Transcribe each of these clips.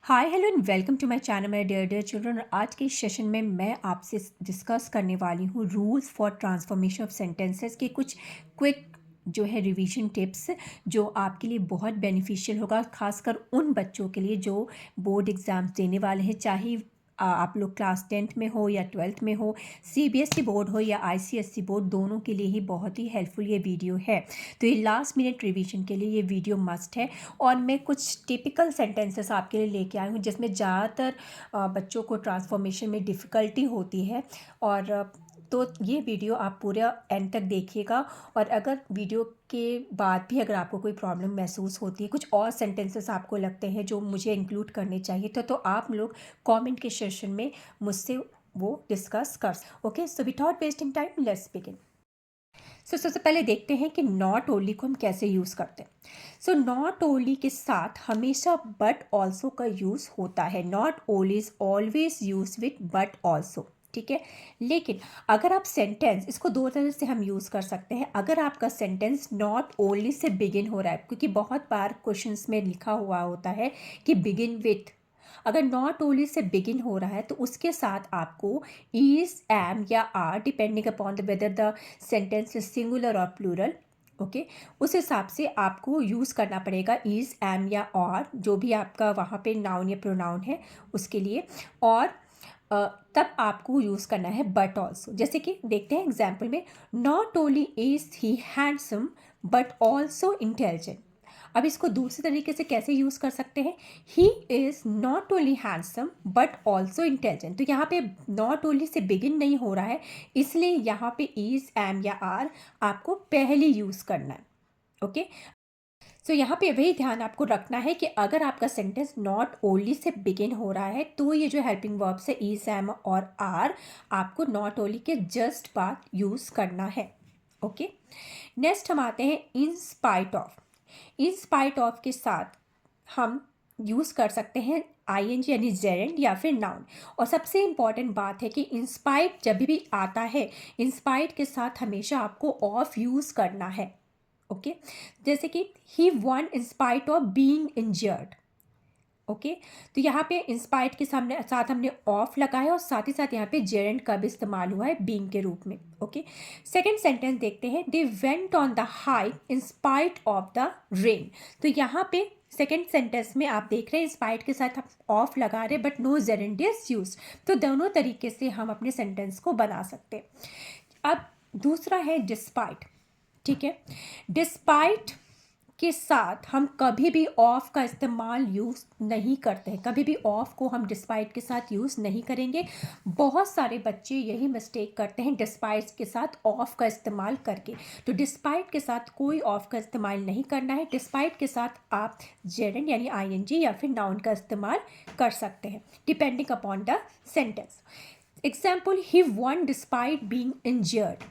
Hi hello and welcome to my channel my dear dear children. और आज के session में मैं आपसे डिस्कस करने वाली हूँ rules for transformation of sentences के कुछ क्विक जो है रिवीजन टिप्स जो आपके लिए बहुत बेनिफिशियल होगा, खासकर उन बच्चों के लिए जो बोर्ड एग्ज़ाम्स देने वाले हैं, चाहे आप लोग क्लास 10th में हो या 12th में हो, सीबीएसई बोर्ड हो या आईसीएसई बोर्ड, दोनों के लिए ही बहुत ही हेल्पफुल ये वीडियो है। तो ये लास्ट मिनट रिवीजन के लिए ये वीडियो मस्ट है। और मैं कुछ टिपिकल सेंटेंसेस आपके लिए लेके आई हूँ जिसमें ज़्यादातर बच्चों को ट्रांसफॉर्मेशन में डिफ़िकल्टी होती है। और तो ये वीडियो आप पूरा एंड तक देखिएगा। और अगर वीडियो के बाद भी अगर आपको कोई प्रॉब्लम महसूस होती है, कुछ और सेंटेंसेस आपको लगते हैं जो मुझे इंक्लूड करने चाहिए, तो आप लोग कमेंट के सेशन में मुझसे वो डिस्कस कर। Okay, so without wasting time let's begin. सबसे पहले देखते हैं कि नॉट ओनली को हम कैसे यूज़ करते हैं। सो नॉट ओनली के साथ हमेशा बट ऑल्सो का यूज़ होता है। Not only is always use with but also, ठीक है। लेकिन अगर आप सेंटेंस, इसको दो तरह से हम यूज़ कर सकते हैं। अगर आपका सेंटेंस नॉट ओनली से बिगिन हो रहा है, क्योंकि बहुत बार क्वेश्चंस में लिखा हुआ होता है कि बिगिन विथ, अगर नॉट ओनली से बिगिन हो रहा है तो उसके साथ आपको इज, एम या are, depending upon the whether the sentence is singular और प्लूरल, ओके, उस हिसाब से आपको यूज़ करना पड़ेगा इज, एम या आर, जो भी आपका वहाँ पे नाउन या प्रोनाउन है उसके लिए। और तब आपको यूज़ करना है बट ऑल्सो। जैसे कि देखते हैं एग्जाम्पल में, not only is he handsome but also intelligent. अब इसको दूसरे तरीके से कैसे यूज़ कर सकते हैं, he is not only handsome but also intelligent. तो यहाँ पे नॉट ओनली से बिगिन नहीं हो रहा है, इसलिए यहाँ पे इज़, एम या आर आपको पहले यूज़ करना है। ओके, सो यहाँ पे वही ध्यान आपको रखना है कि अगर आपका सेंटेंस नॉट ओनली से बिगिन हो रहा है तो ये जो हेल्पिंग वर्ब्स है इज, एम और आर, आपको नॉट ओनली के जस्ट बाद यूज़ करना है। ओके, नेक्स्ट हम आते हैं इन spite of. In spite of के साथ हम यूज़ कर सकते हैं आईएनजी यानी जेरेंड या फिर नाउन। और सबसे इम्पॉर्टेंट बात है कि इंस्पाइट जब भी आता है, इंस्पाइट के साथ हमेशा आपको ऑफ यूज़ करना है। ओके, जैसे कि he won in spite of being injured. Okay, तो यहाँ पे इंस्पाइट के साथ हमने ऑफ लगाया और साथ ही साथ यहाँ पे जेरेंड का भी इस्तेमाल हुआ है बीइंग के रूप में। ओके, सेकंड सेंटेंस देखते हैं, they went on the hike in spite of the rain. तो यहाँ पे सेकेंड सेंटेंस में आप देख रहे हैं इंस्पाइट के साथ आप ऑफ लगा रहे हैं but no gerund is use. तो दोनों तरीके से हम अपने सेंटेंस को बना सकते हैं। अब दूसरा है डिस्पाइट, ठीक है। डिस्पाइट के साथ हम कभी भी ऑफ का इस्तेमाल यूज़ नहीं करते हैं, कभी भी ऑफ को हम डिस्पाइट के साथ यूज़ नहीं करेंगे। बहुत सारे बच्चे यही मिस्टेक करते हैं डिस्पाइट के साथ ऑफ का इस्तेमाल करके। तो डिस्पाइट के साथ कोई ऑफ का इस्तेमाल नहीं करना है। डिस्पाइट के साथ आप जेरेंड यानी आईएनजी या फिर नाउन का इस्तेमाल कर सकते हैं depending upon the sentence. Example, he won despite being injured.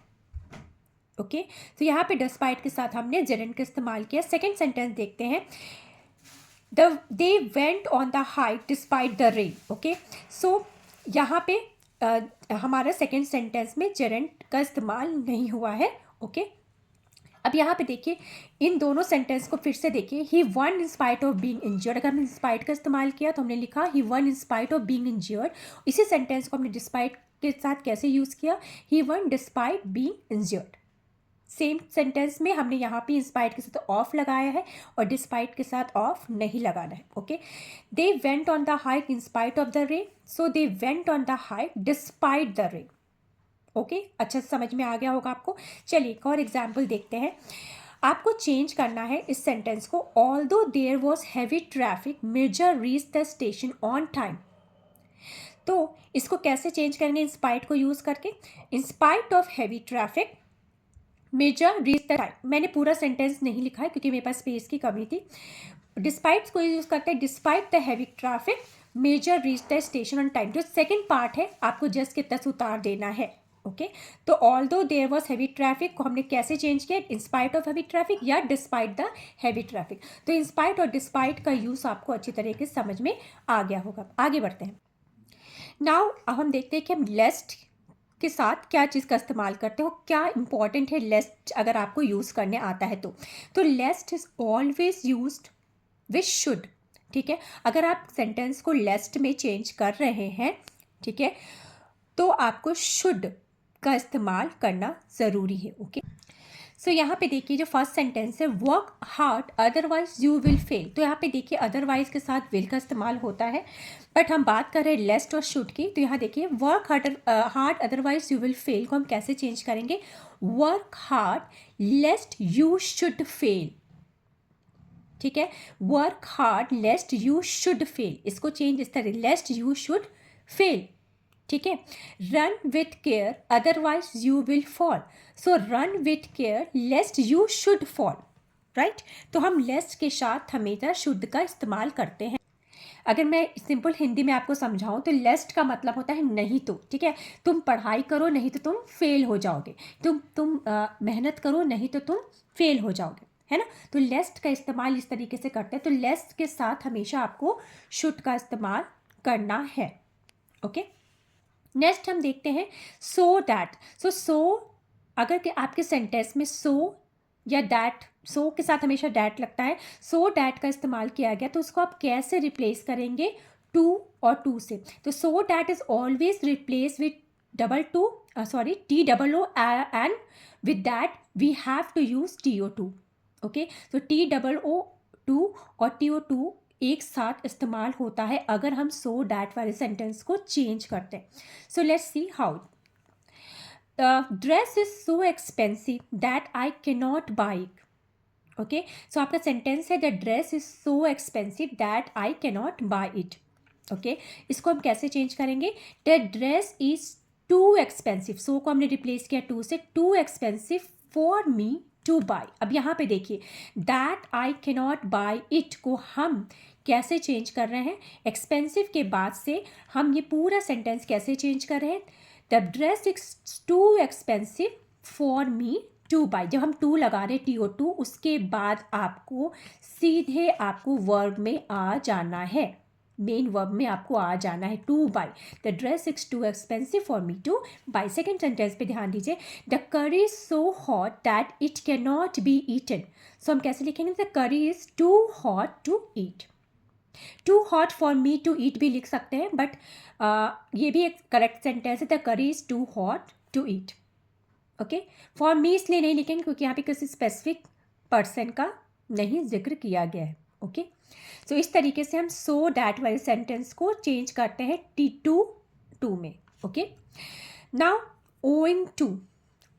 Okay, तो यहाँ पे डिस्पाइट के साथ हमने जेरेंड का इस्तेमाल किया। सेकेंड सेंटेंस देखते हैं, they went on the height despite the rain. Okay, so यहाँ पे हमारा सेकेंड सेंटेंस में जेरेंड का इस्तेमाल नहीं हुआ है। ओके, अब यहाँ पे देखिए इन दोनों सेंटेंस को फिर से देखिए, he won in spite of being injured. अगर हमने स्पाइट का इस्तेमाल किया तो हमने लिखा he won in spite of being injured. इसी सेंटेंस को हमने डिस्पाइट के साथ कैसे यूज़ किया, he won despite being injured. Same sentence में हमने यहाँ पे इंस्पाइट के साथ ऑफ लगाया है और डिस्पाइट के साथ ऑफ नहीं लगाना है। Okay, they went on the hike in spite of the rain, so they went on the hike despite the rain. Okay, अच्छा समझ में आ गया होगा आपको। चलिए एक और एग्जाम्पल देखते हैं। आपको चेंज करना है इस सेंटेंस को, although there was heavy traffic Mirza reach the station on time. तो इसको कैसे चेंज करेंगे इंस्पाइट को यूज़ करके, in spite of heavy traffic Mirza reach the time. मैंने पूरा सेंटेंस नहीं लिखा है क्योंकि मेरे पास स्पेस की कमी थी। डिस्पाइट को यूज़ करते हैं, despite the heavy traffic Mirza reach the station on time. जो सेकंड पार्ट है आपको जस्ट के तस उतार देना है। ओके, तो although there was heavy traffic को हमने कैसे चेंज किया, इंस्पाइट ऑफ हैवी ट्रैफिक या डिस्पाइट द हैवी ट्रैफिक। तो इंस्पाइट और डिस्पाइट का यूज़ आपको अच्छी तरीके से समझ में आ गया होगा। आगे बढ़ते हैं। नाउ हम देखते हैं कि हम लेस्ट के साथ क्या चीज़ का इस्तेमाल करते हो, क्या इंपॉर्टेंट है लेस्ट अगर आपको यूज़ करने आता है तो lest is always used with should. ठीक है। अगर आप सेंटेंस को लेस्ट में चेंज कर रहे हैं, ठीक है, तो आपको शुड का इस्तेमाल करना ज़रूरी है। ओके, सो यहाँ पे देखिए जो फर्स्ट सेंटेंस है, work hard otherwise you will fail. तो यहाँ पे देखिए अदरवाइज के साथ विल का इस्तेमाल होता है, बट हम बात कर रहे हैं लेस्ट और शुड की। तो यहाँ देखिए work hard otherwise you will fail को हम कैसे चेंज करेंगे, work hard लेस्ट you should fail. ठीक है, work hard लेस्ट you should fail, इसको चेंज इस तरह, लेस्ट यू शुड फेल। ठीक है, run with care otherwise you will fall. So run with care लेस्ट you should fall, right. तो हम लेस्ट के साथ हमेशा शुड का इस्तेमाल करते हैं। अगर मैं सिंपल हिंदी में आपको समझाऊं तो लेस्ट का मतलब होता है नहीं तो। ठीक है, तुम पढ़ाई करो नहीं तो तुम फेल हो जाओगे, तुम मेहनत करो नहीं तो तुम फेल हो जाओगे, है ना। तो लेस्ट का इस्तेमाल इस तरीके से करते हैं। तो लेस्ट के साथ हमेशा आपको शुड का इस्तेमाल करना है। ओके, नेक्स्ट हम देखते हैं सो दैट। सो अगर के आपके सेंटेंस में सो या दैट, सो के साथ हमेशा डैट लगता है, सो डैट का इस्तेमाल किया गया, तो उसको आप कैसे रिप्लेस करेंगे, टू और टू से। तो so that is always replace with T double O and with that we have to use TO2। Okay, तो TOO और TO2 एक साथ इस्तेमाल होता है अगर हम सो डैट वाले सेंटेंस को चेंज करते हैं। So let's see how. Dress is so expensive that I can not buy. Okay, so आपका सेंटेंस है the dress is so expensive that I can not buy it. Okay, इसको हम कैसे change करेंगे, the dress is too expensive, so को हमने replace किया too से, too expensive for me to buy. अब यहाँ पे देखिए that I can not buy it को हम कैसे चेंज कर रहे हैं, एक्सपेंसिव के बाद से हम ये पूरा सेंटेंस कैसे चेंज कर रहे हैं, the dress is too expensive for me to by. जब हम टू लगा रहे TO2 उसके बाद आपको सीधे आपको वर्ब में आ जाना है, मेन वर्ब में आपको आ जाना है, to buy. The dress is too expensive for me to buy. Second sentence पे ध्यान दीजिए, the curry is so hot that it can not be eaten. So हम कैसे लिखेंगे, the curry is too hot to eat. Too hot for me to eat भी लिख सकते हैं, बट ये भी एक करेक्ट सेंटेंस है, the curry is too hot to eat. Okay, for me इसलिए नहीं लिखेंगे क्योंकि यहाँ पे किसी स्पेसिफिक पर्सन का नहीं जिक्र किया गया है। ओके, सो इस तरीके से हम सो डैट वाले सेंटेंस को चेंज करते हैं TO2 में। Okay, now owing to,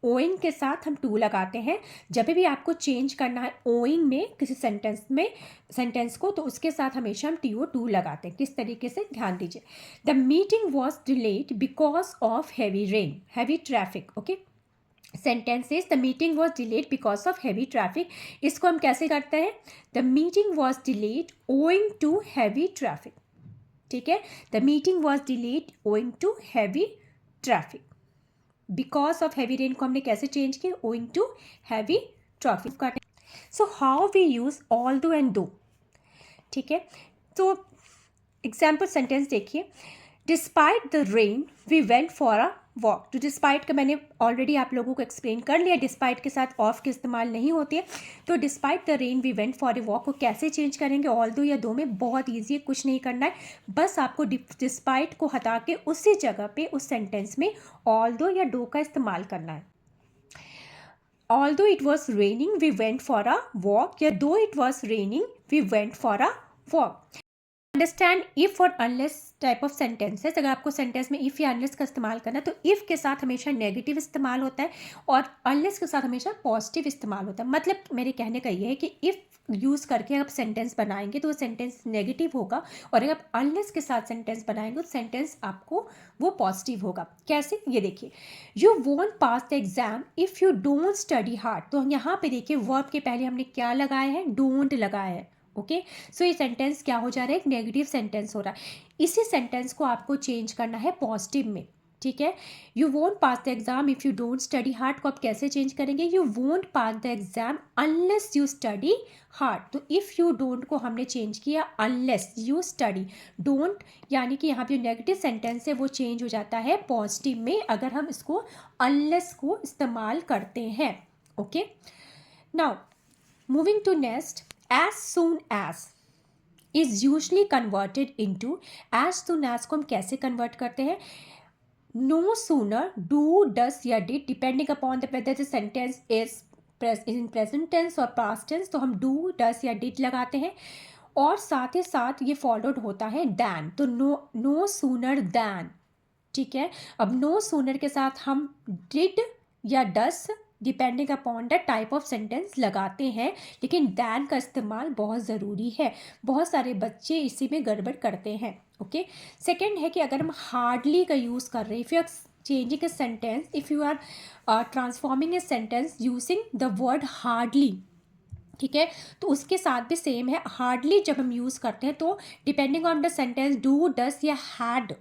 owing के साथ हम टू लगाते हैं जब भी आपको चेंज करना है ओइंग में किसी सेंटेंस को, तो उसके साथ हमेशा हम TO2 लगाते हैं। किस तरीके से, ध्यान दीजिए, the meeting was delayed because of heavy rain, heavy traffic. Okay, sentences the meeting was delayed because of heavy traffic, इसको हम कैसे करते हैं, the meeting was delayed owing to heavy traffic. ठीक है, the meeting was delayed owing to heavy traffic. Because of heavy rain को हमने कैसे चेंज किया, owing to heavy traffic. So how we use although and though. ठीक है, तो example sentence देखिए, despite the rain we went for a walk. तो despite का मैंने ऑलरेडी आप लोगों को एक्सप्लेन कर लिया, डिस्पाइट के साथ ऑफ की इस्तेमाल नहीं होती है। तो despite the rain we went for a walk को कैसे चेंज करेंगे, ऑल दो या दो में, बहुत ईजी है, कुछ नहीं करना है, बस आपको डिस्पाइट को हटा के उसी जगह पे उस सेंटेंस में ऑल दो या दो का इस्तेमाल करना है। Although it was raining we went for a walk, या though it was raining we went for a walk. Understand if और अनलेस टाइप ऑफ सेंटेंसेस। अगर आपको सेंटेंस में इफ़ या अनलेस का इस्तेमाल करना है तो इफ़ के साथ हमेशा नेगेटिव इस्तेमाल होता है और अनलेस के साथ हमेशा पॉजिटिव इस्तेमाल होता है। मतलब मेरे कहने का ये है कि इफ़ यूज़ करके आप सेंटेंस बनाएंगे तो वो सेंटेंस नेगेटिव होगा, और अगर आप अनलेस के साथ सेंटेंस बनाएंगे तो सेंटेंस आपको वो पॉजिटिव होगा। कैसे, ये देखिए, you won't pass the exam if you don't study hard. तो यहाँ पे देखिए वर्ब के पहले हमने क्या लगाया है, डोंट लगाया है। ओके, सो ये सेंटेंस क्या हो जा रहा है, एक नेगेटिव सेंटेंस हो रहा है। इसी सेंटेंस को आपको चेंज करना है पॉजिटिव में। ठीक है, you won't pass the exam if you don't study hard को आप कैसे चेंज करेंगे, you won't pass the exam unless you study hard. तो इफ़ यू डोंट को हमने चेंज किया अनलेस यू स्टडी, डोंट यानी कि यहाँ पे जो नेगेटिव सेंटेंस है वो चेंज हो जाता है पॉजिटिव में अगर हम इसको अनलेस को इस्तेमाल करते हैं। Okay, now moving to next, as soon as। Is usually converted into as soon as को हम कैसे कन्वर्ट करते हैं, नो सूनर, डू, डस या did, depending upon the whether the sentence is in present tense और past tense, तो हम do, does या डिड लगाते हैं। और साथ ही साथ ये फॉलोड होता है दैन, तो नो सूनर दैन, ठीक है। अब नो सूनर के साथ हम डिड या does depending upon the type of sentence लगाते हैं, लेकिन दैन का इस्तेमाल बहुत ज़रूरी है। बहुत सारे बच्चे इसी में गड़बड़ करते हैं। ओके, सेकंड है कि अगर हम हार्डली का यूज़ कर रहे हैं, if you are changing a sentence, if you are transforming a sentence using the word hardly, ठीक है, तो उसके साथ भी सेम है। हार्डली जब हम यूज़ करते हैं तो depending on the sentence do, does या हैड,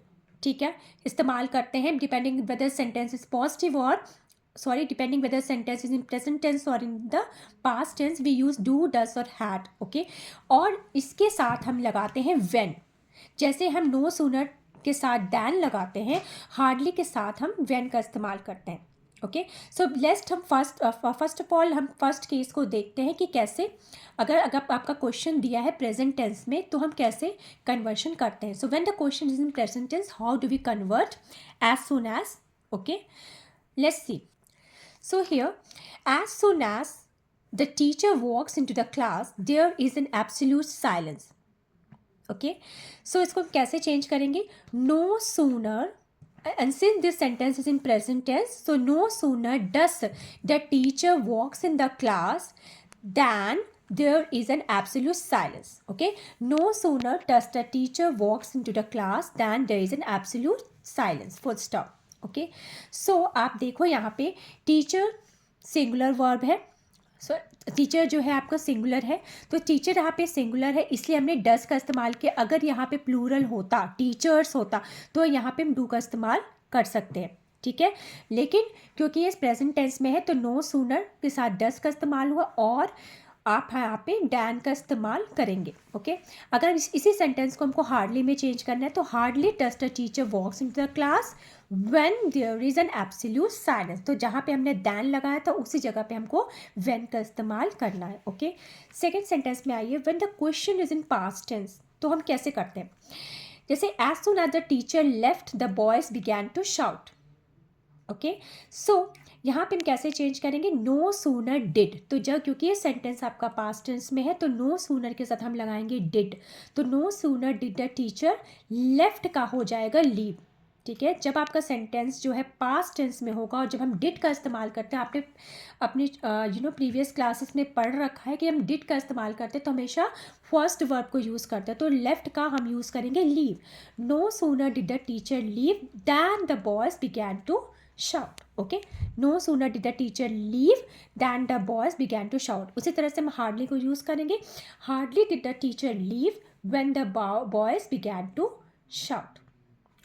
ठीक है, इस्तेमाल करते हैं, depending whether sentence is positive और depending whether sentence is in present tense और in the past tense we use do, does और हैड। ओके, और इसके साथ हम लगाते हैं व्हेन, जैसे हम नो सूनर के साथ दैन लगाते हैं, हार्डली के साथ हम व्हेन का इस्तेमाल करते हैं। ओके, सो लेट्स हम फर्स्ट ऑफ ऑल हम फर्स्ट केस को देखते हैं कि कैसे, अगर आपका क्वेश्चन दिया है प्रेजेंट टेंस में तो हम कैसे कन्वर्शन करते हैं। So when the question is in present tense, how do we convert as soon as. Okay, let's see. So here, as soon as the teacher walks into the class there is an absolute silence. Okay, so इसको हम कैसे change करेंगे, no sooner, and since this sentence is in present tense, so no sooner does the teacher walks in the class than there is an absolute silence. Okay, no sooner does the teacher walks into the class than there is an absolute silence, full stop. Okay, so आप देखो यहाँ पे teacher singular verb है, सो teacher जो है आपका singular है, तो टीचर यहाँ पे सिंगुलर है इसलिए हमने डस का इस्तेमाल किया। अगर यहाँ पे प्लूरल होता, टीचर्स होता, तो यहाँ पे हम डू का इस्तेमाल कर सकते हैं, ठीक है। लेकिन क्योंकि ये प्रेजेंट टेंस में है तो नो सूनर के साथ डस का इस्तेमाल हुआ और आप यहाँ पे डैन का इस्तेमाल करेंगे। ओके, अगर इसी सेंटेंस को हमको हार्डली में चेंज करना है तो hardly does the teacher walks into the class when there is an absolute silence, तो जहाँ पे हमने दैन लगाया था उसी जगह पे हमको व्हेन का इस्तेमाल करना है। ओके, सेकेंड सेंटेंस में आइए, when the question is in past tense, तो हम कैसे करते हैं, जैसे as soon as the teacher left the boys began to shout. Okay, so यहाँ पे हम कैसे चेंज करेंगे, नो सूनर डिड, तो जब क्योंकि ये सेंटेंस आपका पास्ट टेंस में है तो नो सूनर के साथ हम लगाएंगे डिड, तो no sooner did the teacher left का हो जाएगा लीव, ठीक है। जब आपका सेंटेंस जो है पास्ट टेंस में होगा और जब हम डिड का इस्तेमाल करते हैं, आपने अपनी प्रीवियस क्लासेस में पढ़ रखा है कि हम डिड का इस्तेमाल करते हैं तो हमेशा फर्स्ट वर्ब को यूज़ करते हैं, तो लेफ्ट का हम यूज़ करेंगे leave. No sooner did the teacher leave than the boys began to shout. Okay, no sooner did the teacher leave than the boys began to shout. उसी तरह से हम hardly को यूज़ करेंगे, hardly did the teacher leave when the boys began to shout.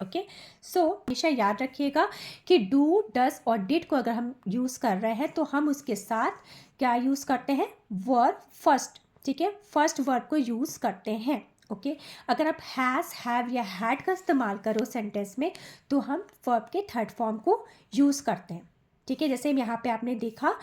Okay, so हमेशा याद रखिएगा कि डू, डस और डिड को अगर हम यूज़ कर रहे हैं तो हम उसके साथ क्या यूज़ करते हैं, वर्ब फर्स्ट, ठीक है, फर्स्ट वर्ब को यूज़ करते हैं। ओके, अगर आप हैज़, हैव या हैड का इस्तेमाल करो सेंटेंस में तो हम वर्ब के थर्ड फॉर्म को यूज़ करते हैं, ठीक है। जैसे यहाँ पे आपने देखा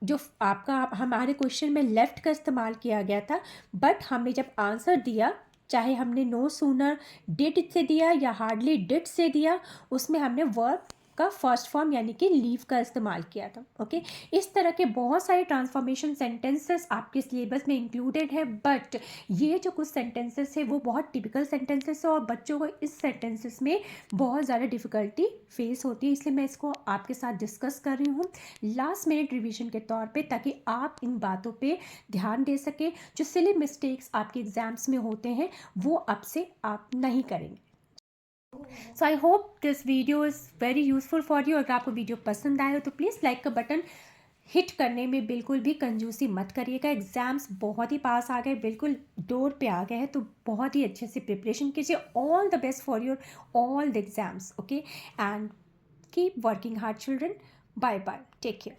जो आपका हमारे क्वेश्चन में लेफ्ट का इस्तेमाल किया गया था, बट हमने जब आंसर दिया, चाहे हमने नो सूनर डिड से दिया या हार्डली डिड से दिया, उसमें हमने वर्ब का फर्स्ट फॉर्म यानी कि लीव का इस्तेमाल किया था। ओके, इस तरह के बहुत सारे ट्रांसफॉर्मेशन सेंटेंसेस आपके सिलेबस में इंक्लूडेड है, बट ये जो कुछ सेंटेंसेस है वो बहुत टिपिकल सेंटेंसेस है और बच्चों को इस सेंटेंसेस में बहुत ज़्यादा डिफ़िकल्टी फेस होती है, इसलिए मैं इसको आपके साथ डिस्कस कर रही हूँ लास्ट मिनट रिविजन के तौर पे, ताकि आप इन बातों पे ध्यान दे सकें। जो सिली मिस्टेक्स आपके एग्ज़ाम्स में होते हैं वो अब से आप नहीं करेंगे। So I hope this video is very useful for you. अगर आपको वीडियो पसंद आए हो तो प्लीज़ लाइक का बटन हिट करने में बिल्कुल भी कंजूसी मत करिएगा। एग्ज़ाम्स बहुत ही पास आ गए, बिल्कुल डोर पे आ गए हैं, तो बहुत ही अच्छे से प्रिपरेशन कीजिए। All the best for your all the exams. Okay, and keep working hard children. Bye bye, take care.